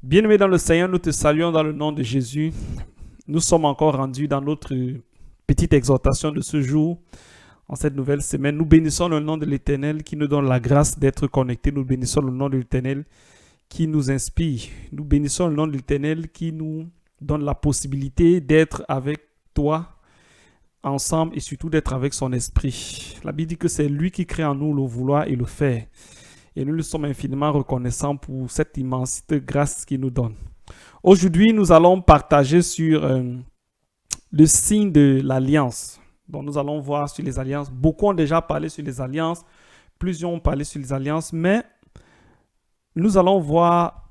Bien-aimés dans le Seigneur, nous te saluons dans le nom de Jésus. Nous sommes encore rendus dans notre petite exhortation de ce jour. En cette nouvelle semaine, nous bénissons le nom de l'Éternel qui nous donne la grâce d'être connectés. Nous bénissons le nom de l'Éternel qui nous inspire. Nous bénissons le nom de l'Éternel qui nous donne la possibilité d'être avec toi ensemble et surtout d'être avec son esprit. La Bible dit que c'est lui qui crée en nous le vouloir et le faire. Et nous lui sommes infiniment reconnaissants pour cette immense grâce qu'il nous donne. Aujourd'hui, nous allons partager sur le signe de l'alliance. Donc, nous allons voir sur les alliances. Beaucoup ont déjà parlé sur les alliances. Plusieurs ont parlé sur les alliances. Mais nous allons voir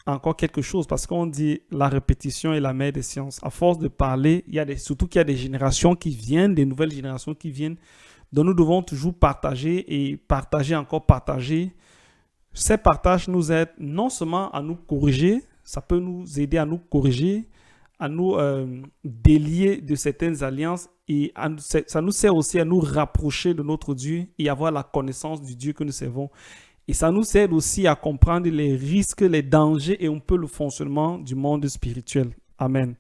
encore quelque chose parce qu'on dit la répétition est la mère des sciences. À force de parler, surtout qu'il y a des générations qui viennent, des nouvelles générations qui viennent. Donc nous devons toujours partager et partager encore partager. Ces partages nous aident non seulement à nous corriger, ça peut nous aider à nous corriger, à nous délier de certaines alliances et ça nous sert aussi à nous rapprocher de notre Dieu et avoir la connaissance du Dieu que nous servons. Et ça nous aide aussi à comprendre les risques, les dangers et un peu le fonctionnement du monde spirituel. Amen.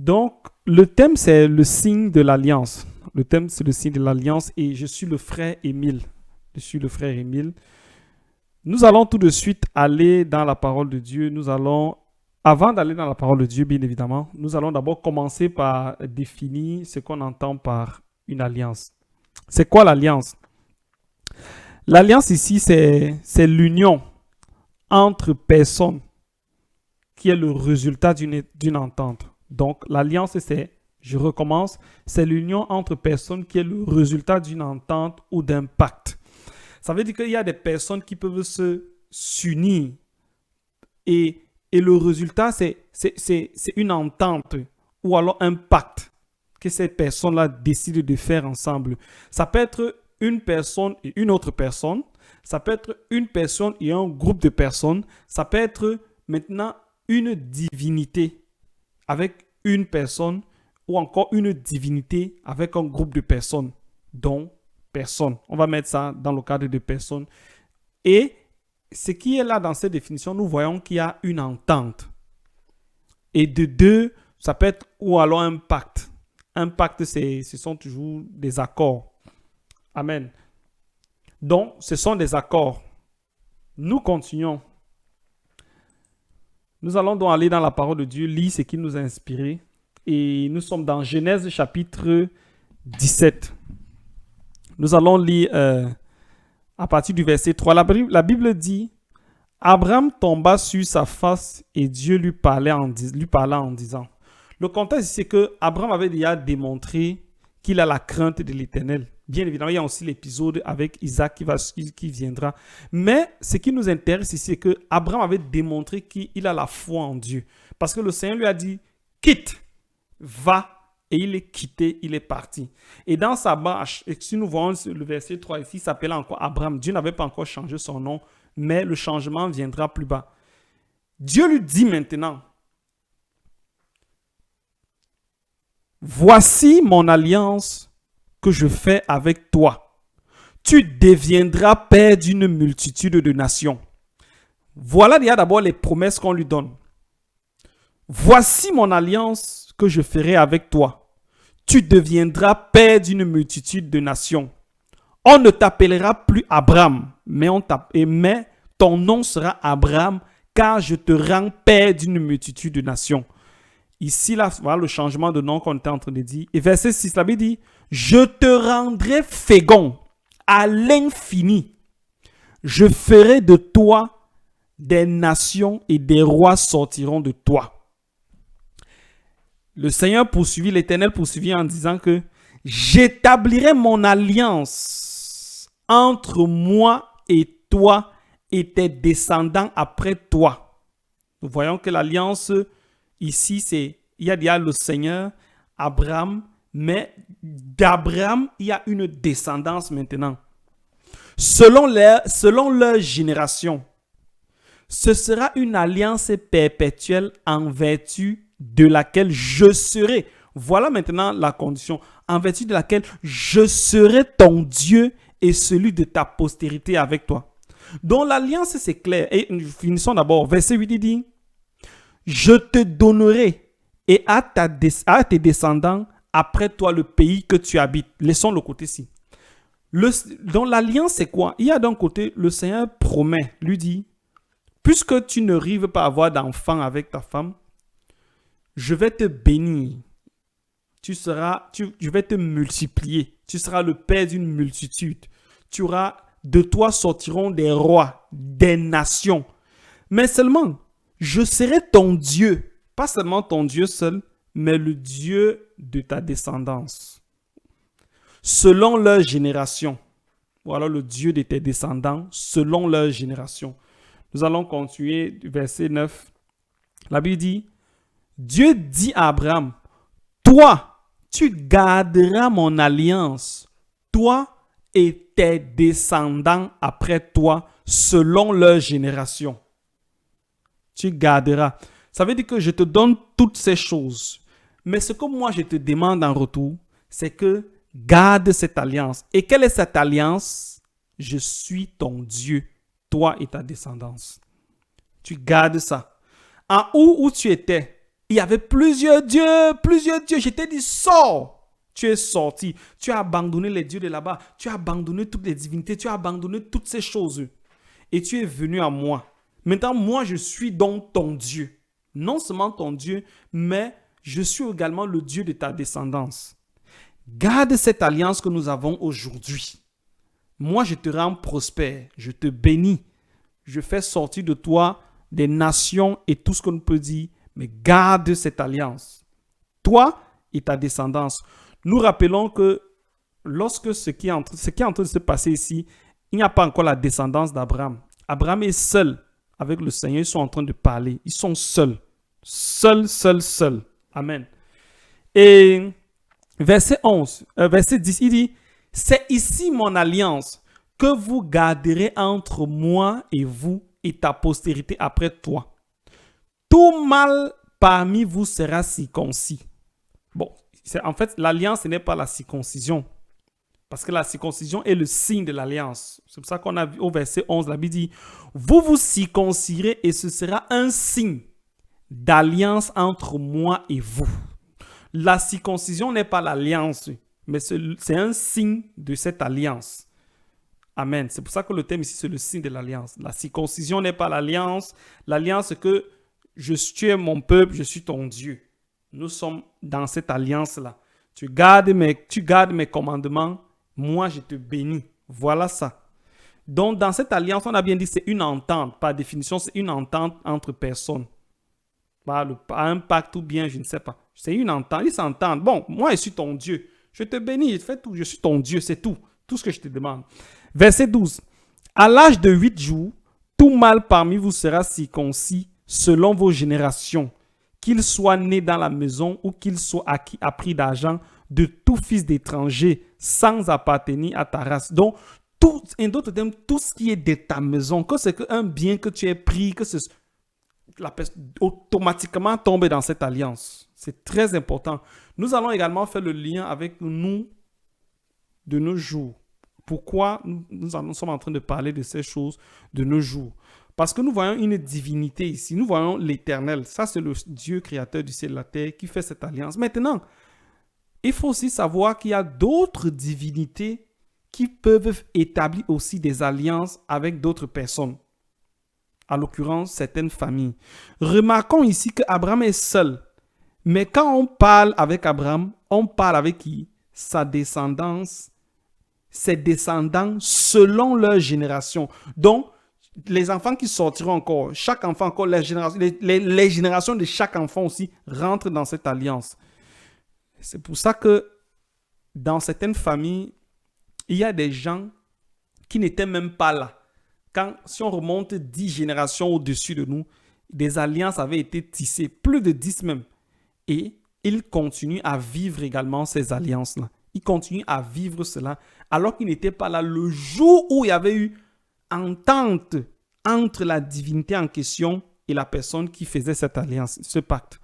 Donc, le thème, c'est le signe de l'alliance. Le thème, c'est le signe de l'alliance et je suis le frère Émile. Nous allons tout de suite aller dans la parole de Dieu. Avant d'aller dans la parole de Dieu, bien évidemment, nous allons d'abord commencer par définir ce qu'on entend par une alliance. C'est quoi l'alliance? L'alliance ici, c'est l'union entre personnes qui est le résultat d'une entente. Donc, l'alliance, c'est l'union entre personnes qui est le résultat d'une entente ou d'un pacte. Ça veut dire qu'il y a des personnes qui peuvent s'unir et le résultat, c'est une entente ou alors un pacte que ces personnes-là décident de faire ensemble. Ça peut être une personne et une autre personne. Ça peut être une personne et un groupe de personnes. Ça peut être maintenant une divinité avec une personne ou encore une divinité avec un groupe de personnes, dont personne. On va mettre ça dans le cadre de personnes. Et ce qui est là dans cette définition, nous voyons qu'il y a une entente. Et de deux, ça peut être ou alors un pacte. Un pacte, ce sont toujours des accords. Amen. Donc, ce sont des accords. Nous continuons. Nous allons donc aller dans la parole de Dieu, lire ce qui nous a inspiré. Et nous sommes dans Genèse chapitre 17. Nous allons lire à partir du verset 3. La Bible dit, Abraham tomba sur sa face et Dieu lui parla en disant. Le contexte, c'est que Abraham avait déjà démontré qu'il a la crainte de l'Éternel. Bien évidemment, il y a aussi l'épisode avec Isaac qui viendra. Mais ce qui nous intéresse ici, c'est que Abraham avait démontré qu'il a la foi en Dieu. Parce que le Seigneur lui a dit, quitte, va. Et il est quitté, il est parti. Et dans sa marche, et si nous voyons le verset 3 ici, il s'appelait encore Abraham. Dieu n'avait pas encore changé son nom, mais le changement viendra plus bas. Dieu lui dit maintenant, voici mon alliance que je fais avec toi. Tu deviendras père d'une multitude de nations. Voilà déjà d'abord les promesses qu'on lui donne. Voici mon alliance que je ferai avec toi. Tu deviendras père d'une multitude de nations. On ne t'appellera plus Abraham, mais ton nom sera Abraham, car je te rends père d'une multitude de nations. Ici, là, voilà le changement de nom qu'on était en train de dire. Et verset 6, la Bible dit, je te rendrai fécond à l'infini. Je ferai de toi des nations et des rois sortiront de toi. Le Seigneur poursuivit, l'Éternel poursuivit en disant que j'établirai mon alliance entre moi et toi et tes descendants après toi. Nous voyons que l'alliance ici, il y a déjà le Seigneur, Abraham, mais d'Abraham, il y a une descendance maintenant. Selon leur génération, ce sera une alliance perpétuelle en vertu de laquelle je serai. Voilà maintenant la condition. En vertu de laquelle je serai ton Dieu et celui de ta postérité avec toi. Donc l'alliance, c'est clair. Et finissons d'abord. Verset 8, il dit, je te donnerai et à tes descendants après toi le pays que tu habites. Laissons le côté-ci. Donc l'alliance, c'est quoi? Il y a d'un côté, le Seigneur promet, lui dit, puisque tu n'arrives pas à avoir d'enfant avec ta femme, je vais te bénir. Je vais te multiplier. Tu seras le père d'une multitude. De toi sortiront des rois, des nations. Mais seulement, je serai ton Dieu. Pas seulement ton Dieu seul, mais le Dieu de ta descendance. Selon leur génération. Voilà le Dieu de tes descendants, selon leur génération. Nous allons continuer du verset 9. La Bible dit, Dieu dit à Abraham, toi, tu garderas mon alliance, toi et tes descendants après toi, selon leur génération. Tu garderas. Ça veut dire que je te donne toutes ces choses. Mais ce que moi je te demande en retour, c'est que garde cette alliance. Et quelle est cette alliance? Je suis ton Dieu, toi et ta descendance. Tu gardes ça. En où tu étais, il y avait plusieurs dieux. Je t'ai dit, sors. Tu es sorti. Tu as abandonné les dieux de là-bas. Tu as abandonné toutes les divinités. Tu as abandonné toutes ces choses. Et tu es venu à moi. Maintenant, moi, je suis donc ton Dieu. Non seulement ton Dieu, mais je suis également le Dieu de ta descendance. Garde cette alliance que nous avons aujourd'hui. Moi, je te rends prospère. Je te bénis. Je fais sortir de toi des nations et tout ce qu'on peut dire. Mais garde cette alliance. Toi et ta descendance. Nous rappelons que lorsque ce qui est en train de se passer ici, il n'y a pas encore la descendance d'Abraham. Abraham est seul avec le Seigneur. Ils sont en train de parler. Ils sont seuls. Seuls. Amen. Et verset 10, il dit, c'est ici mon alliance que vous garderez entre moi et vous et ta postérité après toi. Tout mâle parmi vous sera circoncis. Bon, en fait, l'alliance, ce n'est pas la circoncision. Parce que la circoncision est le signe de l'alliance. C'est pour ça qu'on a vu au verset 11, la Bible dit, vous vous circoncirez et ce sera un signe d'alliance entre moi et vous. La circoncision n'est pas l'alliance, mais c'est un signe de cette alliance. Amen. C'est pour ça que le thème ici, c'est le signe de l'alliance. La circoncision n'est pas l'alliance. L'alliance, c'est que tu es mon peuple, je suis ton Dieu. Nous sommes dans cette alliance-là. Tu gardes mes commandements, moi je te bénis. Voilà ça. Donc dans cette alliance, on a bien dit c'est une entente. Par définition, c'est une entente entre personnes. Pas un pacte ou bien, je ne sais pas. C'est une entente. Ils s'entendent. Bon, moi je suis ton Dieu. Je te bénis, je fais tout. Je suis ton Dieu, c'est tout. Tout ce que je te demande. Verset 12. À l'âge de 8 jours, tout mâle parmi vous sera circoncis selon vos générations, qu'il soit né dans la maison ou qu'il soit acquis à prix d'argent de tout fils d'étranger sans appartenir à ta race. Donc, en d'autres termes, tout ce qui est de ta maison, que c'est un bien que tu aies pris, que la personne automatiquement tombe dans cette alliance. C'est très important. Nous allons également faire le lien avec nous de nos jours. Pourquoi nous sommes en train de parler de ces choses de nos jours? Parce que nous voyons une divinité ici. Nous voyons l'Éternel. Ça, c'est le Dieu créateur du ciel et de la terre qui fait cette alliance. Maintenant, il faut aussi savoir qu'il y a d'autres divinités qui peuvent établir aussi des alliances avec d'autres personnes. À l'occurrence, certaines familles. Remarquons ici qu'Abraham est seul. Mais quand on parle avec Abraham, on parle avec qui? Sa descendance, ses descendants selon leur génération. Donc, les enfants qui sortiront encore, chaque enfant encore, les générations de chaque enfant aussi rentrent dans cette alliance. C'est pour ça que dans certaines familles, il y a des gens qui n'étaient même pas là. Si on remonte 10 générations au-dessus de nous, des alliances avaient été tissées, plus de 10 même. Et ils continuent à vivre également ces alliances-là. Ils continuent à vivre cela alors qu'ils n'étaient pas là le jour où il y avait eu entente entre la divinité en question et la personne qui faisait cette alliance, ce pacte.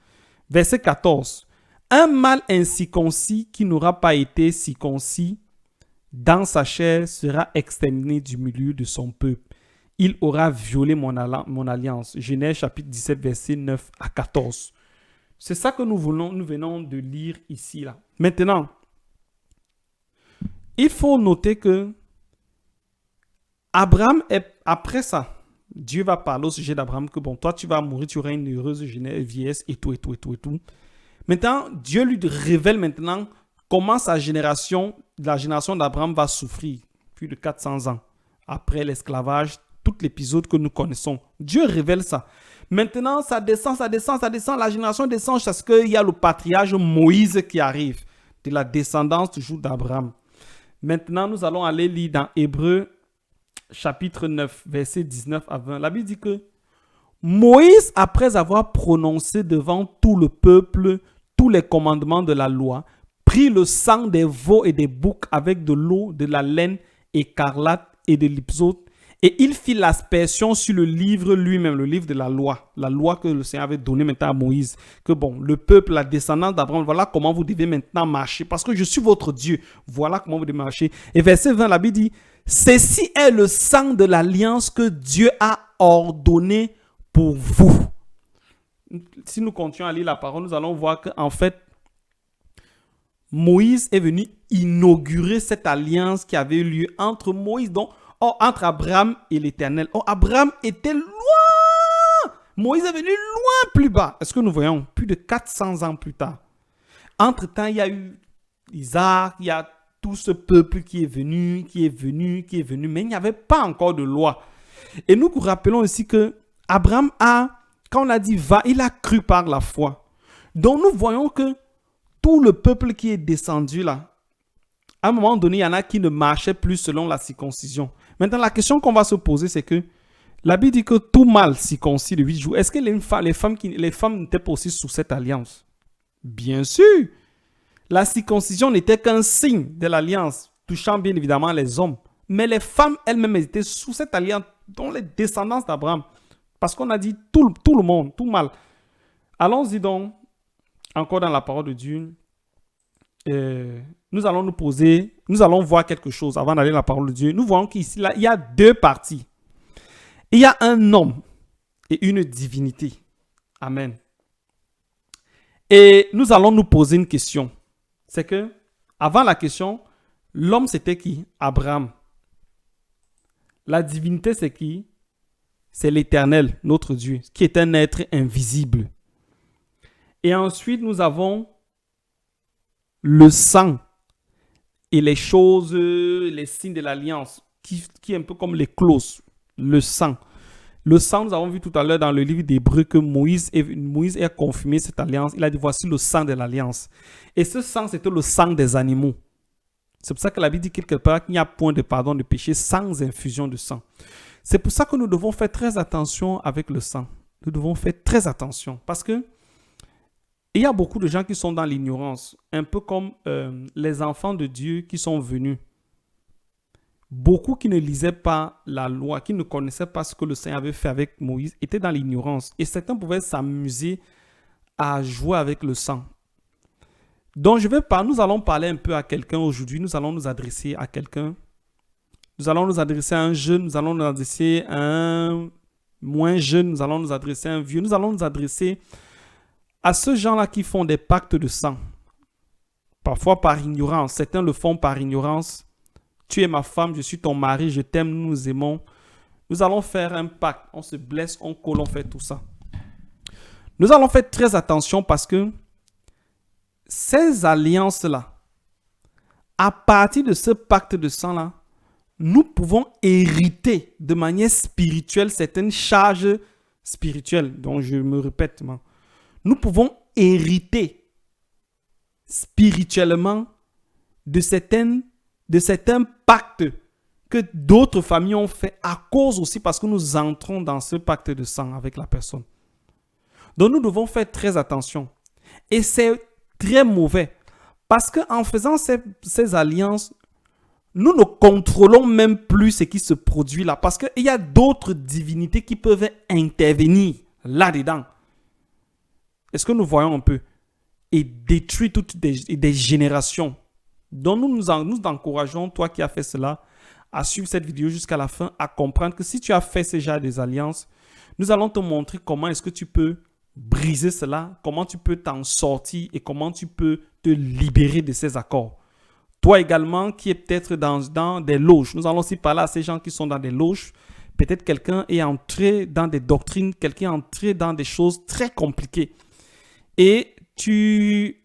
Verset 14. Un mâle incirconcis qui n'aura pas été circoncis dans sa chair sera exterminé du milieu de son peuple. il aura violé mon alliance. Genèse chapitre 17, verset 9 à 14. C'est ça que nous venons de lire ici, là. Maintenant, il faut noter que Abraham, après ça, Dieu va parler au sujet d'Abraham que bon, toi tu vas mourir, tu auras une heureuse vieillesse et tout. Maintenant, Dieu lui révèle maintenant comment la génération d'Abraham va souffrir plus de 400 ans après l'esclavage, tout l'épisode que nous connaissons. Dieu révèle ça. Maintenant, ça descend, la génération descend jusqu'à ce qu'il y a le patriarche Moïse qui arrive, de la descendance toujours d'Abraham. Maintenant, nous allons aller lire dans Hébreux chapitre 9, verset 19 à 20. La Bible dit que Moïse, après avoir prononcé devant tout le peuple tous les commandements de la loi, prit le sang des veaux et des boucs avec de l'eau, de la laine écarlate et de l'hypsote, et il fit l'aspersion sur le livre lui-même, le livre de la loi que le Seigneur avait donné maintenant à Moïse. Que bon, le peuple, la descendance d'Abraham, voilà comment vous devez maintenant marcher, parce que je suis votre Dieu. Voilà comment vous devez marcher. Et verset 20, la Bible dit, ceci est le sang de l'alliance que Dieu a ordonné pour vous. Si nous continuons à lire la parole, nous allons voir qu'en fait, Moïse est venu inaugurer cette alliance qui avait eu lieu entre Moïse, entre Abraham et l'Éternel. Abraham était loin. Moïse est venu loin plus bas. Est-ce que nous voyons plus de 400 ans plus tard? Entre-temps, il y a eu Isaac, il y a tout ce peuple qui est venu, mais il n'y avait pas encore de loi. Et nous vous rappelons aussi que Abraham quand on a dit va, il a cru par la foi. Donc nous voyons que tout le peuple qui est descendu là, à un moment donné, il y en a qui ne marchaient plus selon la circoncision. Maintenant, la question qu'on va se poser, c'est que la Bible dit que tout mâle circoncis de 8 jours. Est-ce que les femmes n'étaient pas aussi sous cette alliance? Bien sûr. La circoncision n'était qu'un signe de l'alliance, touchant bien évidemment les hommes. Mais les femmes elles-mêmes étaient sous cette alliance, dont les descendants d'Abraham. Parce qu'on a dit tout le monde, tout mâle. Allons-y donc, encore dans la parole de Dieu. Nous allons voir quelque chose avant d'aller dans la parole de Dieu. Nous voyons qu'ici, il y a deux parties. Il y a un homme et une divinité. Amen. Et nous allons nous poser une question. C'est que, avant la question, l'homme c'était qui? Abraham. La divinité c'est qui? C'est l'Éternel, notre Dieu, qui est un être invisible. Et ensuite, nous avons le sang et les choses, les signes de l'alliance, qui est un peu comme les clauses, le sang. Le sang, nous avons vu tout à l'heure dans le livre d'Hébreux que Moïse a confirmé cette alliance. Il a dit, voici le sang de l'alliance. Et ce sang, c'était le sang des animaux. C'est pour ça que la Bible dit quelque part qu'il n'y a point de pardon de péché sans infusion de sang. C'est pour ça que nous devons faire très attention avec le sang. Nous devons faire très attention parce que il y a beaucoup de gens qui sont dans l'ignorance, un peu comme les enfants de Dieu qui sont venus. Beaucoup qui ne lisaient pas la loi, qui ne connaissaient pas ce que le Seigneur avait fait avec Moïse, étaient dans l'ignorance. Et certains pouvaient s'amuser à jouer avec le sang. Donc, nous allons parler un peu à quelqu'un aujourd'hui. Nous allons nous adresser à quelqu'un. Nous allons nous adresser à un jeune. Nous allons nous adresser à un moins jeune. Nous allons nous adresser à un vieux. Nous allons nous adresser à ceux gens-là qui font des pactes de sang. Parfois par ignorance. Certains le font par ignorance. Tu es ma femme, je suis ton mari, je t'aime, nous nous aimons. Nous allons faire un pacte. On se blesse, on colle, on fait tout ça. Nous allons faire très attention parce que ces alliances-là, à partir de ce pacte de sang-là, nous pouvons hériter de manière spirituelle certaines charges spirituelles. Donc, je me répète. Nous pouvons hériter spirituellement de certains pactes que d'autres familles ont fait à cause aussi parce que nous entrons dans ce pacte de sang avec la personne. Donc, nous devons faire très attention. Et c'est très mauvais parce qu'en faisant ces alliances, nous ne contrôlons même plus ce qui se produit là parce qu'il y a d'autres divinités qui peuvent intervenir là-dedans. Est-ce que nous voyons un peu? Et détruire toutes des générations. Donc nous encourageons, toi qui as fait cela, à suivre cette vidéo jusqu'à la fin, à comprendre que si tu as fait ce genre des alliances, nous allons te montrer comment est-ce que tu peux briser cela, comment tu peux t'en sortir et comment tu peux te libérer de ces accords. Toi également qui es peut-être dans des loges, nous allons aussi parler à ces gens qui sont dans des loges. Peut-être quelqu'un est entré dans des doctrines, quelqu'un est entré dans des choses très compliquées. Et tu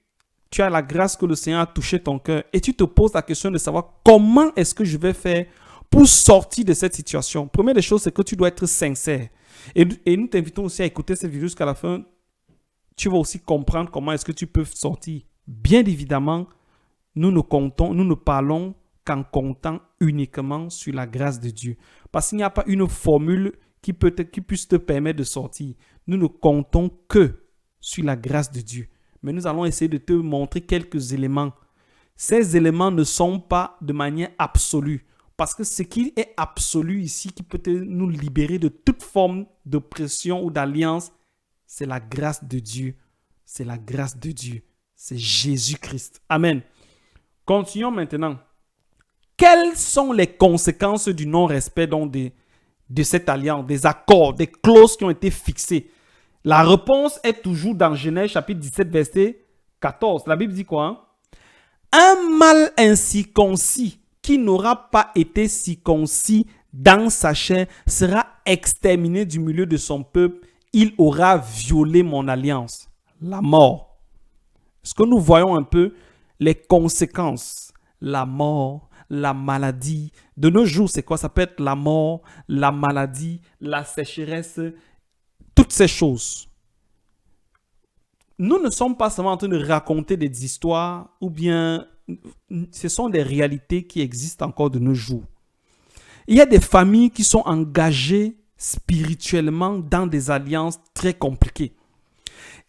as la grâce que le Seigneur a touché ton cœur et tu te poses la question de savoir comment est-ce que je vais faire pour sortir de cette situation. Première des choses, c'est que tu dois être sincère. Et nous t'invitons aussi à écouter cette vidéo jusqu'à la fin. Tu vas aussi comprendre comment est-ce que tu peux sortir. Bien évidemment, nous ne parlons qu'en comptant uniquement sur la grâce de Dieu. Parce qu'il n'y a pas une formule qui puisse te permettre de sortir. Nous ne comptons que sur la grâce de Dieu. Mais nous allons essayer de te montrer quelques éléments. Ces éléments ne sont pas de manière absolue. Parce que ce qui est absolu ici, qui peut nous libérer de toute forme de pression ou d'alliance, c'est la grâce de Dieu. C'est la grâce de Dieu. C'est Jésus-Christ. Amen. Continuons maintenant. Quelles sont les conséquences du non-respect de cette alliance, des accords, des clauses qui ont été fixées? La réponse est toujours dans Genèse chapitre 17, verset 14. La Bible dit quoi? Un mâle incirconcis qui n'aura pas été circoncis dans sa chair sera exterminé du milieu de son peuple. Il aura violé mon alliance. La mort. Est-ce que nous voyons un peu les conséquences? La mort, la maladie. De nos jours, c'est quoi? Ça peut être la mort, la maladie, la sécheresse, toutes ces choses. Nous ne sommes pas seulement en train de raconter des histoires ou bien ce sont des réalités qui existent encore de nos jours. Il y a des familles qui sont engagées spirituellement dans des alliances très compliquées.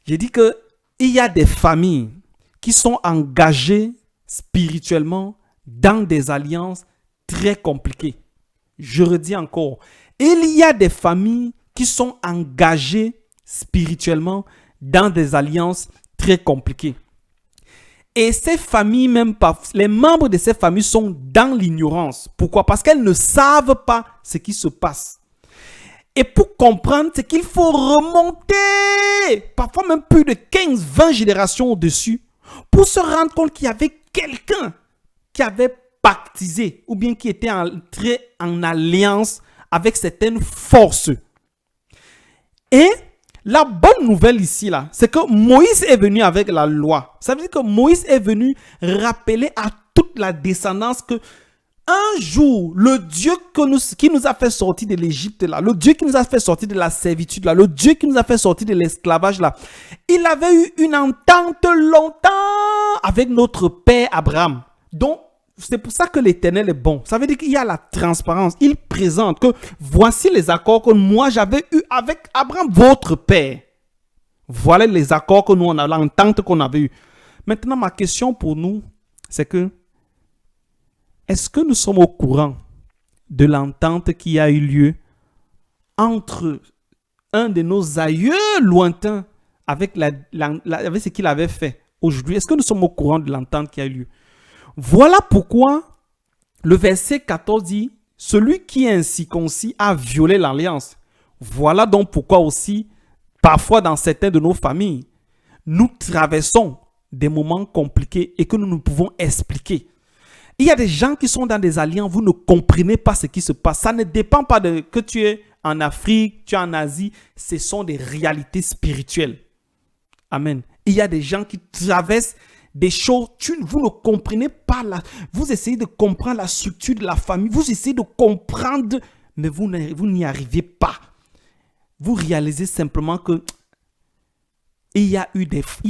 J'ai dit qu'il y a des familles qui sont engagées spirituellement dans des alliances très compliquées. Je redis encore, il y a des familles qui sont engagées spirituellement dans des alliances très compliquées. Et ces familles, même pas, les membres de ces familles sont dans l'ignorance. Pourquoi? Parce qu'elles ne savent pas ce qui se passe. Et pour comprendre, c'est qu'il faut remonter, parfois même plus de 15-20 générations au-dessus, pour se rendre compte qu'il y avait quelqu'un qui avait pactisé ou bien qui était entré en alliance avec certaines forces. Et la bonne nouvelle ici, là, c'est que Moïse est venu avec la loi. Ça veut dire que Moïse est venu rappeler à toute la descendance que un jour, le Dieu qui nous a fait sortir de l'Égypte, là, le Dieu qui nous a fait sortir de la servitude, là, le Dieu qui nous a fait sortir de l'esclavage, là, il avait eu une entente longtemps avec notre père Abraham. Donc, c'est pour ça que l'Éternel est bon. Ça veut dire qu'il y a la transparence. Il présente que voici les accords que moi j'avais eu avec Abraham, votre père. Voilà les accords que nous on a, l'entente qu'on avait eue. Maintenant, ma question pour nous, c'est que est-ce que nous sommes au courant de l'entente qui a eu lieu entre un de nos aïeux lointains avec ce qu'il avait fait aujourd'hui? Est-ce que nous sommes au courant de l'entente qui a eu lieu? Voilà pourquoi le verset 14 dit « Celui qui est incirconcis a violé l'alliance ». Voilà donc pourquoi aussi, parfois dans certaines de nos familles, nous traversons des moments compliqués et que nous ne pouvons expliquer. Il y a des gens qui sont dans des alliances, vous ne comprenez pas ce qui se passe. Ça ne dépend pas de que tu es en Afrique, tu es en Asie. Ce sont des réalités spirituelles. Amen. Il y a des gens qui traversent des choses, vous ne comprenez pas. Vous essayez de comprendre la structure de la famille. Vous essayez de comprendre, mais vous n'y arrivez pas. Vous réalisez simplement que il y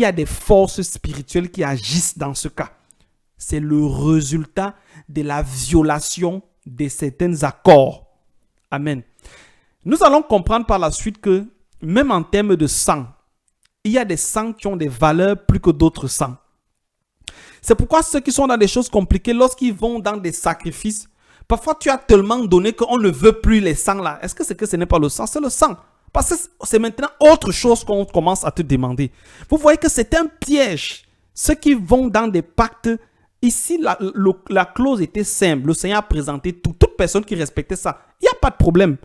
a des forces spirituelles qui agissent dans ce cas. C'est le résultat de la violation de certains accords. Amen. Nous allons comprendre par la suite que même en termes de sang, il y a des sangs qui ont des valeurs plus que d'autres sangs. C'est pourquoi ceux qui sont dans des choses compliquées, lorsqu'ils vont dans des sacrifices, parfois tu as tellement donné qu'on ne veut plus les sangs là. Est-ce que ce n'est pas le sang? C'est le sang. Parce que c'est maintenant autre chose qu'on commence à te demander. Vous voyez que c'est un piège. Ceux qui vont dans des pactes, Ici, la clause était simple. Le Seigneur a présenté tout. Toute personne qui respectait ça, il n'y a pas de problème.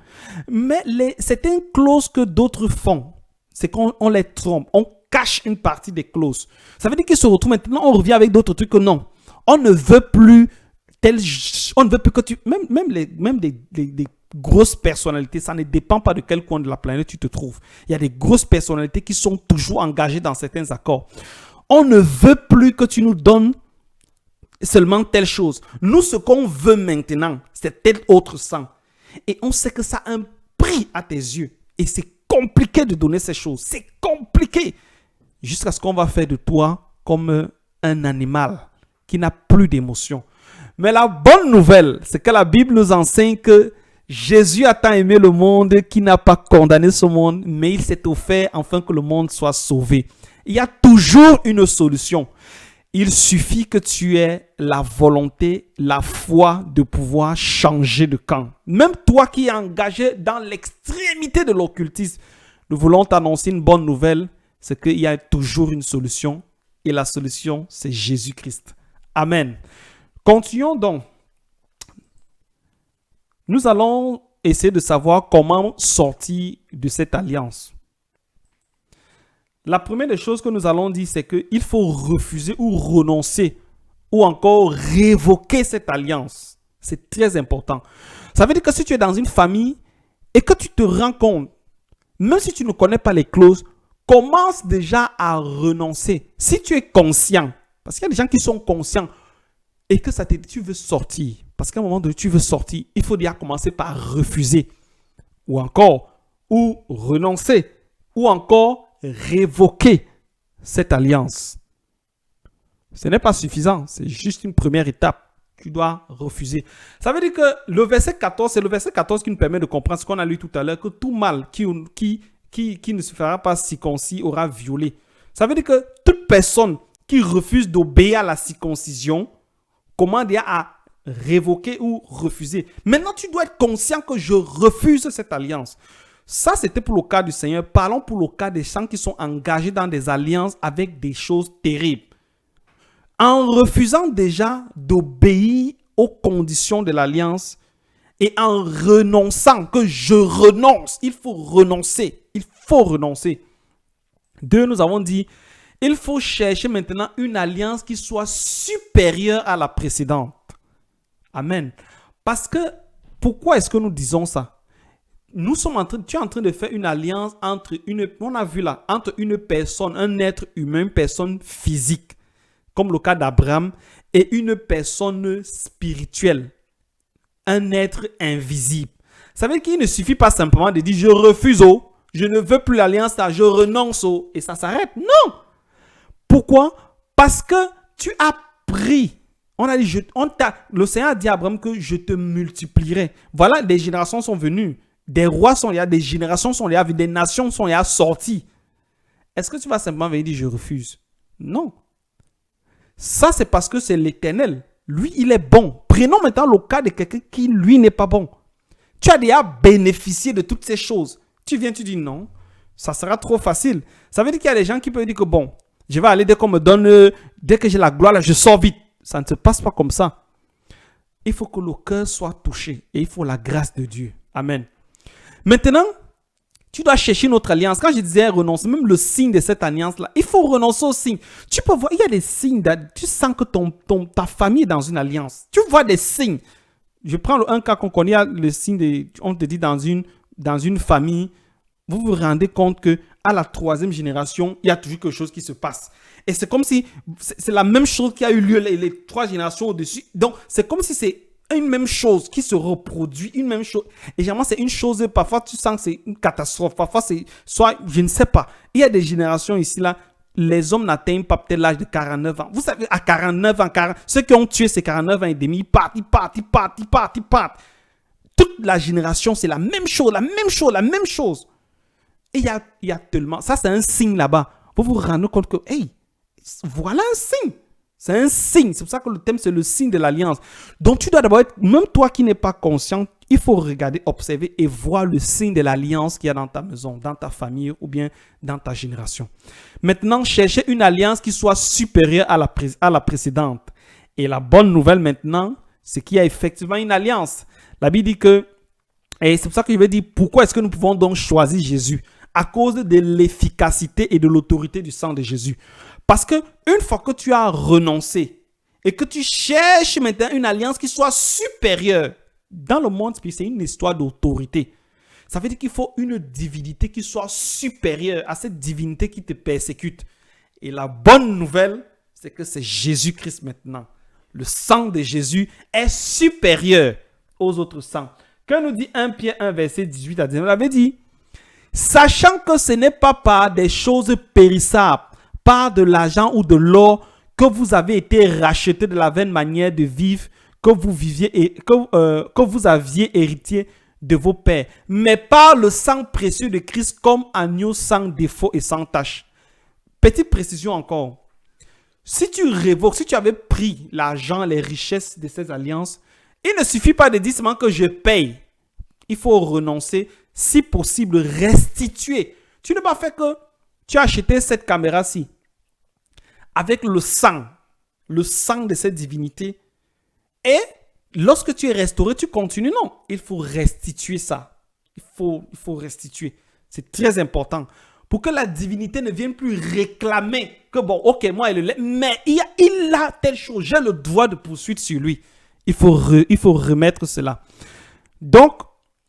Mais c'est une clause que d'autres font. C'est qu'on les trompe. On cache une partie des clauses. Ça veut dire qu'ils se retrouvent maintenant, on revient avec d'autres trucs que non. On ne veut plus on ne veut plus que tu... Même des grosses personnalités, ça ne dépend pas de quel coin de la planète tu te trouves. Il y a des grosses personnalités qui sont toujours engagées dans certains accords. On ne veut plus que tu nous donnes seulement telle chose. Nous, ce qu'on veut maintenant, c'est tel autre sang. Et on sait que ça a un prix à tes yeux. Et c'est compliqué de donner ces choses. C'est compliqué. Jusqu'à ce qu'on va faire de toi comme un animal qui n'a plus d'émotion. Mais la bonne nouvelle, c'est que la Bible nous enseigne que Jésus a tant aimé le monde qu'il n'a pas condamné ce monde, mais il s'est offert afin que le monde soit sauvé. Il y a toujours une solution. Il suffit que tu aies la volonté, la foi de pouvoir changer de camp. Même toi qui es engagé dans l'extrémité de l'occultisme, nous voulons t'annoncer une bonne nouvelle, c'est qu'il y a toujours une solution. Et la solution, c'est Jésus-Christ. Amen. Continuons donc. Nous allons essayer de savoir comment sortir de cette alliance. La première des choses que nous allons dire, c'est qu'il faut refuser ou renoncer ou encore révoquer cette alliance. C'est très important. Ça veut dire que si tu es dans une famille et que tu te rends compte, même si tu ne connais pas les clauses, commence déjà à renoncer. Si tu es conscient, parce qu'il y a des gens qui sont conscients et que ça te dit tu veux sortir, parce qu'à un moment donné tu veux sortir, il faut déjà commencer par refuser ou renoncer ou encore révoquer cette alliance. Ce n'est pas suffisant, c'est juste une première étape. Tu dois refuser. Ça veut dire que le verset 14, c'est le verset 14 qui nous permet de comprendre ce qu'on a lu tout à l'heure, que tout mâle qui ne se fera pas circoncis aura violé. Ça veut dire que toute personne qui refuse d'obéir à la circoncision commande à révoquer ou refuser. Maintenant, tu dois être conscient que je refuse cette alliance. Ça, c'était pour le cas du Seigneur. Parlons pour le cas des gens qui sont engagés dans des alliances avec des choses terribles. En refusant déjà d'obéir aux conditions de l'alliance et en renonçant, que je renonce, il faut renoncer. Il faut renoncer. Deux, nous avons dit, il faut chercher maintenant une alliance qui soit supérieure à la précédente. Amen. Parce que, pourquoi est-ce que nous disons ça? Tu es en train de faire une alliance entre une personne, un être humain, une personne physique, comme le cas d'Abraham, et une personne spirituelle, un être invisible. Ça veut dire qu'il ne suffit pas simplement de dire je refuse, je ne veux plus l'alliance, je renonce, et ça s'arrête. Non! Pourquoi? Parce que tu as pris. Le Seigneur a dit à Abraham que je te multiplierai. Voilà, des générations sont venues. Des rois sont là, des générations sont là, des nations sont là sorties. Est-ce que tu vas simplement venir dire je refuse? Non. Ça, c'est parce que c'est l'Éternel. Lui, il est bon. Prenons maintenant le cas de quelqu'un qui, lui, n'est pas bon. Tu as déjà bénéficié de toutes ces choses. Tu dis non, ça sera trop facile. Ça veut dire qu'il y a des gens qui peuvent dire que bon, je vais aller dès qu'on me donne, dès que j'ai la gloire, là, je sors vite. Ça ne se passe pas comme ça. Il faut que le cœur soit touché et il faut la grâce de Dieu. Amen. Maintenant, tu dois chercher une autre alliance. Quand je disais renoncer, même le signe de cette alliance-là, il faut renoncer au signe. Tu peux voir, il y a des signes, tu sens que ta famille est dans une alliance. Tu vois des signes. Je prends un cas qu'on connaît, le signe, on te dit dans une famille, vous vous rendez compte que à la 3e génération, il y a toujours quelque chose qui se passe. Et c'est comme si c'est la même chose qui a eu lieu les 3 générations au-dessus. Donc, c'est comme si c'est une même chose qui se reproduit, une même chose. Et généralement, c'est une chose, parfois tu sens que c'est une catastrophe, parfois c'est soit, je ne sais pas. Il y a des générations ici, là, les hommes n'atteignent pas peut-être l'âge de 49 ans. Vous savez, à 49 ans, ceux qui ont tué ces 49 ans et demi, ils partent. Toute la génération, c'est la même chose. Et il y a tellement... Ça, c'est un signe là-bas. Vous vous rendez compte que, hey, voilà un signe. C'est un signe. C'est pour ça que le thème, c'est le signe de l'alliance. Donc, tu dois d'abord être... Même toi qui n'es pas conscient, il faut regarder, observer et voir le signe de l'alliance qu'il y a dans ta maison, dans ta famille ou bien dans ta génération. Maintenant, cherchez une alliance qui soit supérieure à la précédente. Et la bonne nouvelle maintenant, c'est qu'il y a effectivement une alliance. La Bible dit que, et c'est pour ça que je vais dire, pourquoi est-ce que nous pouvons donc choisir Jésus? À cause de l'efficacité et de l'autorité du sang de Jésus. Parce que une fois que tu as renoncé et que tu cherches maintenant une alliance qui soit supérieure, dans le monde spirituel, c'est une histoire d'autorité. Ça veut dire qu'il faut une divinité qui soit supérieure à cette divinité qui te persécute. Et la bonne nouvelle, c'est que c'est Jésus-Christ maintenant. Le sang de Jésus est supérieur aux autres sangs. Que nous dit 1 Pierre 1, verset 18 à 19, on avait dit, sachant que ce n'est pas par des choses périssables, par de l'argent ou de l'or, que vous avez été rachetés de la vaine manière de vivre que vous viviez et que vous aviez hérité de vos pères, mais par le sang précieux de Christ comme agneau sans défaut et sans tache. Petite précision encore. Si tu révoques, si tu avais pris l'argent, les richesses de ces alliances, il ne suffit pas de dire seulement que je paye. Il faut renoncer, si possible, restituer. Tu n'as pas fait que tu as acheté cette caméra-ci avec le sang de cette divinité. Et lorsque tu es restauré, tu continues. Non, il faut restituer ça. Il faut restituer. C'est très important. Pour que la divinité ne vienne plus réclamer que bon, ok, moi, mais il a telle chose, j'ai le droit de poursuite sur lui. Il faut remettre cela. Donc,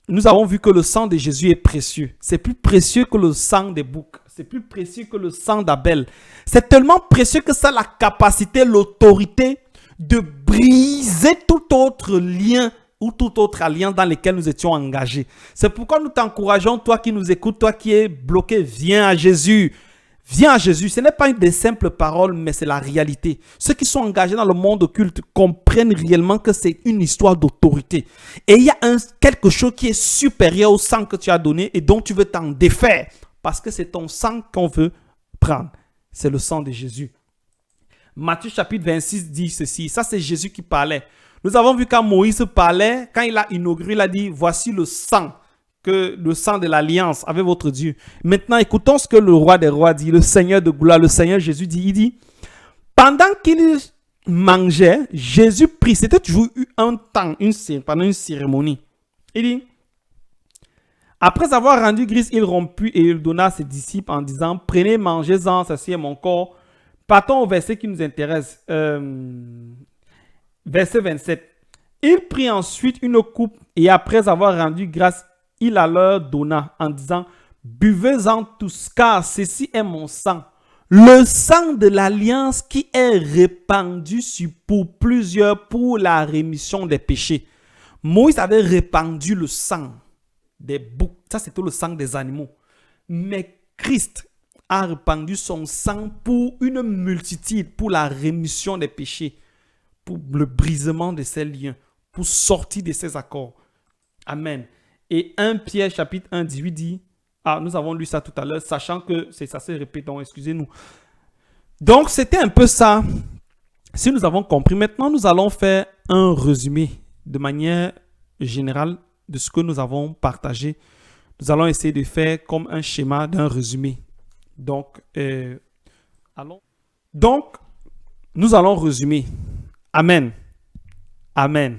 nous avons vu que le sang de Jésus est précieux. C'est plus précieux que le sang des boucs. C'est plus précieux que le sang d'Abel. C'est tellement précieux que ça a la capacité, l'autorité de briser tout autre lien ou toute autre alliance dans laquelle nous étions engagés. C'est pourquoi nous t'encourageons, toi qui nous écoutes, toi qui es bloqué, viens à Jésus. Viens à Jésus. Ce n'est pas des simples paroles, mais c'est la réalité. Ceux qui sont engagés dans le monde occulte comprennent réellement que c'est une histoire d'autorité. Et il y a quelque chose qui est supérieur au sang que tu as donné et dont tu veux t'en défaire. Parce que c'est ton sang qu'on veut prendre. C'est le sang de Jésus. Matthieu chapitre 26 dit ceci. Ça, c'est Jésus qui parlait. Nous avons vu quand Moïse parlait, quand il a inauguré, il a dit, voici le sang de l'alliance avec votre Dieu. Maintenant, écoutons ce que le roi des rois dit, le Seigneur de gloire, le Seigneur Jésus dit, il dit, pendant qu'il mangeait, Jésus prit, c'était toujours un temps, pendant une cérémonie. Il dit, après avoir rendu grâce, il romput et il donna à ses disciples en disant, prenez, mangez-en, ceci est mon corps. Partons au verset qui nous intéresse. Verset 27. Il prit ensuite une coupe et après avoir rendu grâce, il la leur donna en disant, buvez-en tous, car ceci est mon sang, le sang de l'alliance qui est répandu pour plusieurs pour la rémission des péchés. Moïse avait répandu le sang des boucs, ça c'était le sang des animaux. Mais Christ a répandu son sang pour une multitude, pour la rémission des péchés, pour le brisement de ces liens, pour sortir de ces accords. Amen. Et 1 Pierre chapitre 1, 18 dit, nous avons lu ça tout à l'heure, sachant que ça se répète, donc excusez-nous. Donc c'était un peu ça. Si nous avons compris, maintenant nous allons faire un résumé de manière générale de ce que nous avons partagé. Nous allons essayer de faire comme un schéma d'un résumé. Donc, nous allons résumer. Amen. Amen.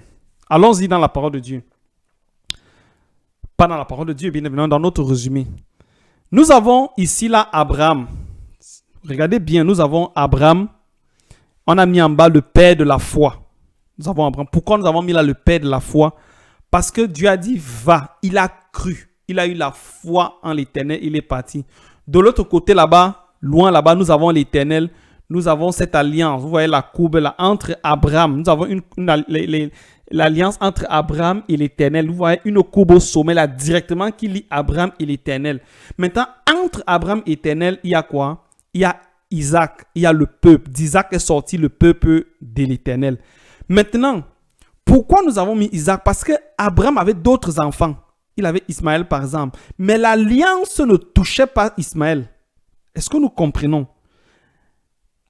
Allons-y dans la parole de Dieu. Pas dans la parole de Dieu, bien évidemment, dans notre résumé. Nous avons ici là Abraham. Regardez bien, nous avons Abraham. On a mis en bas le père de la foi. Nous avons Abraham. Pourquoi nous avons mis là le père de la foi? Parce que Dieu a dit va. Il a cru. Il a eu la foi en l'Éternel. Il est parti. De l'autre côté là-bas, loin là-bas, nous avons l'Éternel. Nous avons cette alliance. Vous voyez la courbe là entre Abraham. Nous avons l'alliance entre Abraham et l'Éternel. Vous voyez une courbe au sommet là directement qui lie Abraham et l'Éternel. Maintenant, entre Abraham et l'Éternel, il y a quoi? Il y a Isaac. Il y a le peuple. D'Isaac est sorti le peuple de l'Éternel. Maintenant, pourquoi nous avons mis Isaac? Parce que Abraham avait d'autres enfants. Il avait Ismaël par exemple. Mais l'alliance ne touchait pas Ismaël. Est-ce que nous comprenons?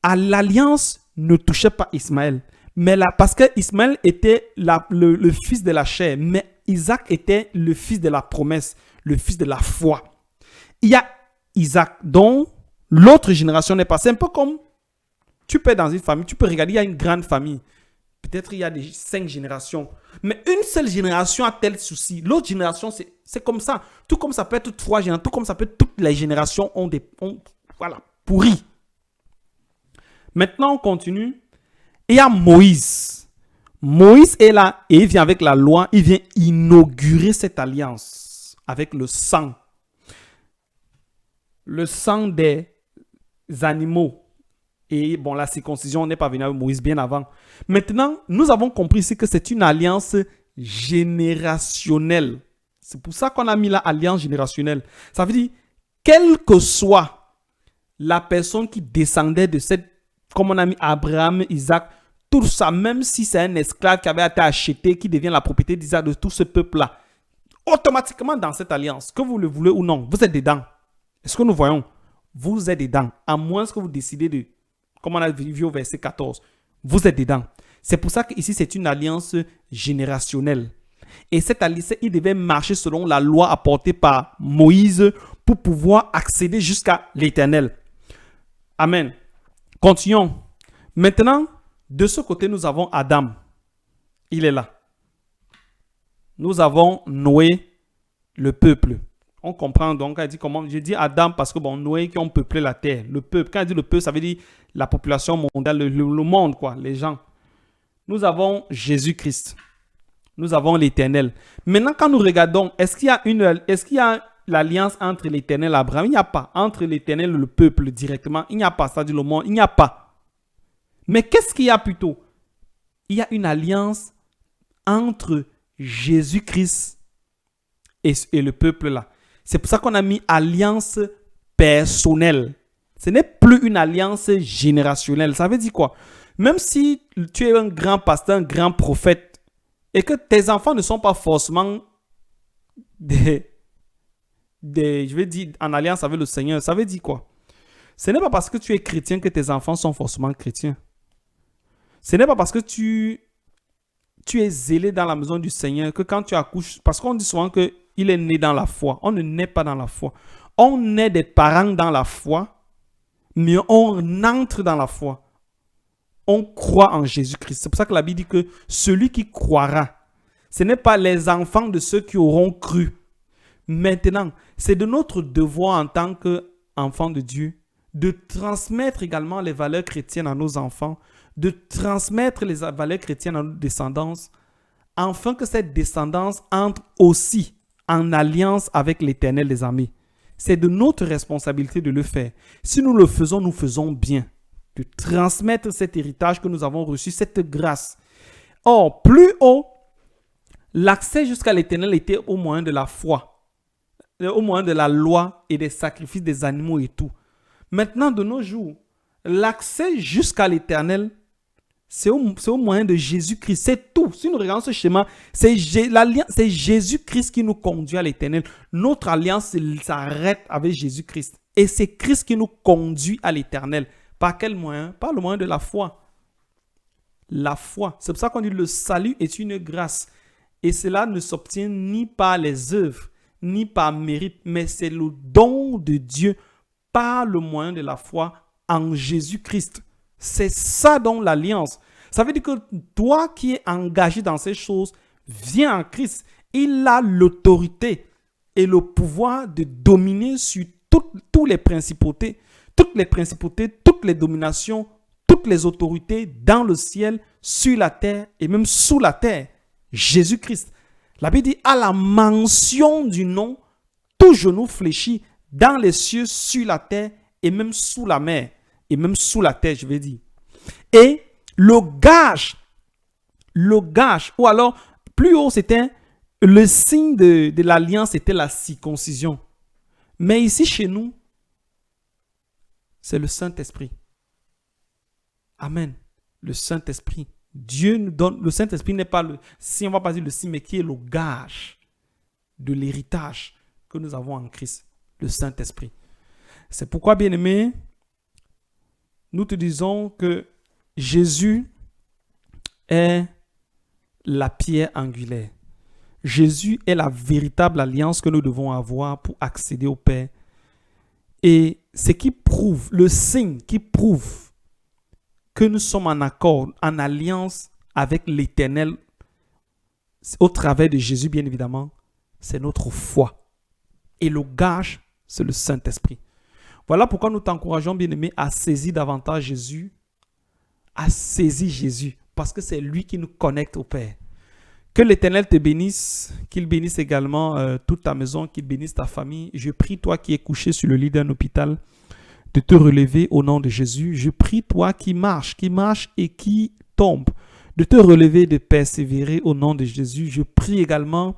L'alliance ne touchait pas Ismaël. Mais parce que Ismaël était le fils de la chair. Mais Isaac était le fils de la promesse. Le fils de la foi. Il y a Isaac dont l'autre génération n'est pas. C'est un peu comme tu peux être dans une famille. Tu peux regarder, il y a une grande famille. Peut-être il y a des 5 générations. Mais une seule génération a tel souci. L'autre génération, c'est comme ça. Tout comme ça peut être 3 générations, tout comme ça peut être toutes les générations voilà, pourri. Maintenant, on continue. Il y a Moïse. Moïse est là et il vient avec la loi. Il vient inaugurer cette alliance avec le sang. Le sang des animaux. Et bon, la circoncision n'est pas venue avec Moïse bien avant. Maintenant, nous avons compris ici que c'est une alliance générationnelle. C'est pour ça qu'on a mis la alliance générationnelle. Ça veut dire, quelle que soit la personne qui descendait de cette, comme on a mis Abraham, Isaac, tout ça, même si c'est un esclave qui avait été acheté, qui devient la propriété d'Isaac, de tout ce peuple-là, automatiquement dans cette alliance, que vous le voulez ou non, vous êtes dedans. Est-ce que nous voyons? Vous êtes dedans. À moins que vous décidez de, comme on a vu au verset 14, vous êtes dedans. C'est pour ça qu'ici, c'est une alliance générationnelle. Et cette alliance, il devait marcher selon la loi apportée par Moïse pour pouvoir accéder jusqu'à l'Éternel. Amen. Continuons. Maintenant, de ce côté, nous avons Adam. Il est là. Nous avons Noé, le peuple. On comprend donc, elle dit comment, je dis Adam parce que bon, Noé qui ont peuplé la terre. Le peuple, quand elle dit le peuple, ça veut dire la population mondiale, le monde, quoi, les gens. Nous avons Jésus-Christ. Nous avons l'Éternel. Maintenant, quand nous regardons, est-ce qu'il y a l'alliance entre l'Éternel et Abraham? Il n'y a pas. Entre l'Éternel et le peuple directement, il n'y a pas. Ça dit le monde, il n'y a pas. Mais qu'est-ce qu'il y a plutôt? Il y a une alliance entre Jésus-Christ et le peuple là. C'est pour ça qu'on a mis alliance personnelle. Ce n'est plus une alliance générationnelle. Ça veut dire quoi? Même si tu es un grand pasteur, un grand prophète, et que tes enfants ne sont pas forcément je vais dire, en alliance avec le Seigneur, ça veut dire quoi? Ce n'est pas parce que tu es chrétien que tes enfants sont forcément chrétiens. Ce n'est pas parce que tu es zélé dans la maison du Seigneur que quand tu accouches, parce qu'on dit souvent qu'il est né dans la foi. On ne naît pas dans la foi. On est des parents dans la foi, mais on entre dans la foi. On croit en Jésus-Christ. C'est pour ça que la Bible dit que celui qui croira, ce n'est pas les enfants de ceux qui auront cru. Maintenant, c'est de notre devoir en tant qu'enfants de Dieu de transmettre également les valeurs chrétiennes à nos enfants, de transmettre les valeurs chrétiennes à notre descendance, afin que cette descendance entre aussi en alliance avec l'Éternel des armées. C'est de notre responsabilité de le faire. Si nous le faisons, nous faisons bien. De transmettre cet héritage que nous avons reçu, cette grâce. Or, plus haut, l'accès jusqu'à l'Éternel était au moyen de la foi, au moyen de la loi et des sacrifices des animaux et tout. Maintenant, de nos jours, l'accès jusqu'à l'Éternel, c'est au moyen de Jésus-Christ. C'est tout. Si nous regardons ce schéma, c'est Jésus-Christ qui nous conduit à l'Éternel. Notre alliance s'arrête avec Jésus-Christ. Et c'est Christ qui nous conduit à l'Éternel. Par quel moyen? Par le moyen de la foi. La foi. C'est pour ça qu'on dit le salut est une grâce. Et cela ne s'obtient ni par les œuvres, ni par mérite, mais c'est le don de Dieu par le moyen de la foi en Jésus-Christ. C'est ça donc l'alliance. Ça veut dire que toi qui es engagé dans ces choses, viens en Christ. Il a l'autorité et le pouvoir de dominer sur toutes les principautés, toutes les dominations, toutes les autorités dans le ciel, sur la terre et même sous la terre. Jésus-Christ. La Bible dit, à la mention du nom, tout genou fléchit dans les cieux, sur la terre et même sous la mer. Et même sous la terre, je vais dire. Et le gage, ou alors plus haut, c'était le signe de l'alliance, c'était la circoncision. Mais ici, chez nous, c'est le Saint-Esprit. Amen. Le Saint-Esprit. Dieu nous donne, le Saint-Esprit n'est pas si on va pas dire le signe, mais qui est le gage de l'héritage que nous avons en Christ, le Saint-Esprit. C'est pourquoi, bien-aimé, nous te disons que Jésus est la pierre angulaire. Jésus est la véritable alliance que nous devons avoir pour accéder au Père. Et ce qui prouve, le signe qui prouve que nous sommes en accord, en alliance avec l'Éternel au travers de Jésus, bien évidemment, c'est notre foi. Et le gage, c'est le Saint-Esprit. Voilà pourquoi nous t'encourageons, bien-aimé, à saisir davantage Jésus, à saisir Jésus, parce que c'est lui qui nous connecte au Père. Que l'Éternel te bénisse, qu'il bénisse également toute ta maison, qu'il bénisse ta famille. Je prie, toi qui es couché sur le lit d'un hôpital, de te relever au nom de Jésus. Je prie, toi qui marches et qui tombe, de te relever, de persévérer au nom de Jésus. Je prie également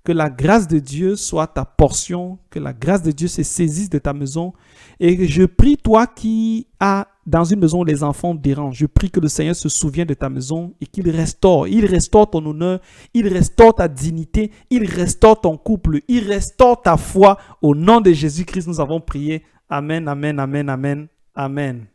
que la grâce de Dieu soit ta portion, que la grâce de Dieu se saisisse de ta maison. Et je prie, toi qui as dans une maison où les enfants dérangent, je prie que le Seigneur se souvienne de ta maison et qu'il restaure. Il restaure ton honneur, il restaure ta dignité, il restaure ton couple, il restaure ta foi. Au nom de Jésus-Christ, nous avons prié. Amen, amen, amen, amen, amen.